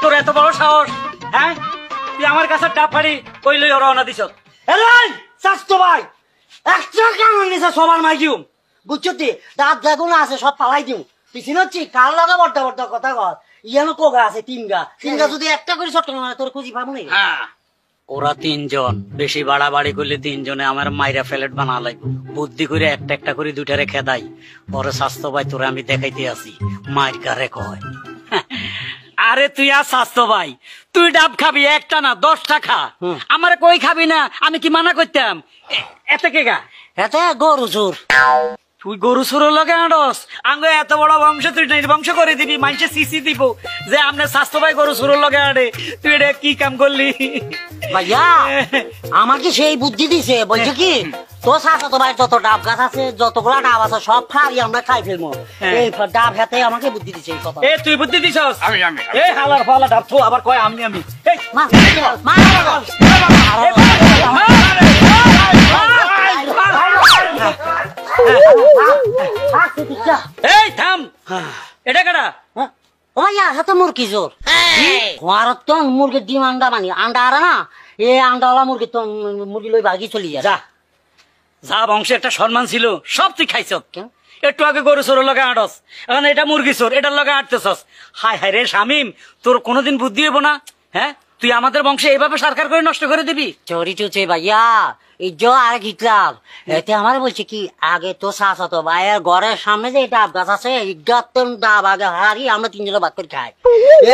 তোর এত বড় সাহস, হ্যাঁ? তুই আমার কাছে ডাব ফাড়ি কইলে রওনা দিছ। স্বাস্থ্য ভাই একটা কারণ নিছে সবার মাই দিও বুঝছো তুই ডাব যেগুলো আছে সব পালাই দিও তুই চিনছি কার লগা বড্ডা বড্ডা কথা কর ইয়ানো কোগা আছে তিনগা যদি একটা করে ছোট্ট মানে তোর খুঁজি পাবো না। ওরা তিনজন বেশি বাড়াবাড়ি করলে তিনজনে আমার মাইরা ফেলেট বানা লাগবে বুদ্ধি করে একটা একটা করে দুইটারে খেদাই পরে স্বাস্থ্য ভাই তোরা আমি দেখাইতে আসি মাইর কারে কয়। আরে তুই আর স্বাস্থ্য ভাই তুই ডাব খাবি একটা না 10টা খা আমার কই খাবি না আমি কি মানা করতাম এতে কে গা এতে গরু চোর তুই গরু চোরের লগে আড়স আঙ্গ এত বড় বংশ তুই নির্বংশ করে দিবি মানুষে সিসি দিব যে আপনার স্বাস্থ্য ভাই গরু চোরের লগে আড়ে তুই এটা কি কাম করলি ভাইয়া আমাকে সেই বুদ্ধি দিছে বলছে কি তোর স্বাস্থ্য ভাই যত ডাব গাছ আছে যতগুলা ডাব আছে সব খাই আমরা খাই ফেলবো এই ডাব হাতে আমাকে বুদ্ধি দিছে এই কথা তুই বুদ্ধি দিছস আমি এই হালার ফালা ডাব তো আবার কয় আমি এই মা এই থাম এটা কেডা ও ভাইয়া হাতে মুরগি জোর ঘরত তো মুরগির ডিম আন্ডা মানি আন্ডা আরে না এই আন্ডাওয়ালা মুরগি তো মুরগি লই ভাগি চলি যা যা বংশে একটা সম্মান ছিল সব তুই খাইছ একটু আগে গরু চোরের লগে আটস এখন এটা মুরগি চোর এটার লগে আটতেছস হায় হায় রে শামিম তোর কোনোদিন বুদ্ধি হইব না হ্যাঁ তুই আমাদের বংশে এইভাবে সরকার করে নষ্ট করে দিবি চোরি চুচে ভাইয়া এই জ আর ঘিটলাম এতে আমার বলছে কি আগে তো চাষা তো ভাইয়ের ঘরের সামনে যে ডাব গাছ আছে ডাব আগে হারি আমরা তিনজনে ভাত করে খাই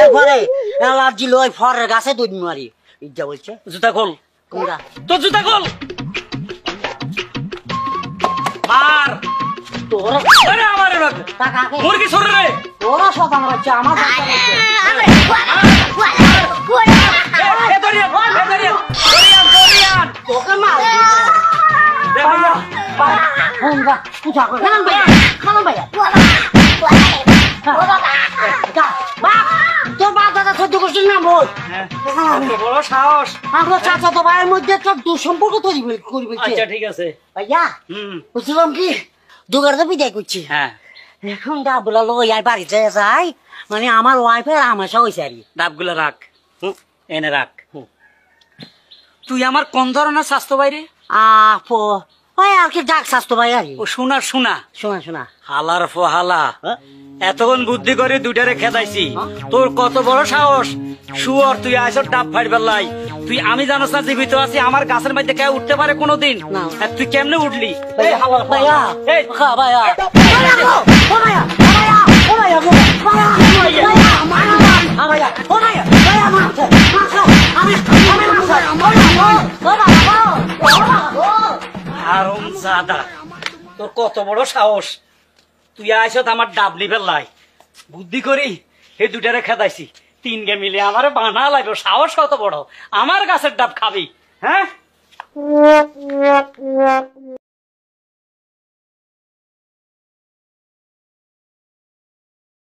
এরপরে অ্যালার্জি লই ফরের গাছে দুধ মারি ইজ্জা বলছে জুতা খোল কোনটা তোর জুতা খোল মার তোরা আরে আমার মুরগি চোর রে তোরা সব আমার বাচ্চা আমার তোকে মার তোর বাপ দাদা সহ্য করছিস না বল বড় সাহস আমরা চাচা তো ভাইয়ের মধ্যে একটা দুঃসম্পর্ক তৈরি করবি আচ্ছা ঠিক আছে ভাইয়া বুঝলাম কি দুগার তো বিদায় করছি হ্যাঁ এখন ডাবগুলা লই আর বাড়িতে যাই মানে আমার ওয়াইফের আমাশা হয়েছে আর কি ডাবগুলা রাখ এনে রাখ তুই আমার কোন ধরনের স্বাস্থ্য বাইরে ওই আর কি ডাক স্বাস্থ্য ভাই আর ও শোনা শোনা শোনা শোনা হালার ফহালা এতক্ষণ বুদ্ধি করে দুইটারে খেদাইছি তোর কত বড় সাহস শুয়ার তুই আইসর ডাব ফাড়বার লাই তুই আমি জানোস না জীবিত আছি আমার গাছের মধ্যে কেউ উঠতে পারে কোনোদিন তুই কেমনে উঠলি তোর কত বড় সাহস তুই আইসত আমার ডাব নিবেল লাই বুদ্ধি করি এই দুটারে খেদাইছি তিনগে মিলে আমার বানা লাগবে সাহস কত বড় আমার গাছের ডাব খাবি হ্যাঁ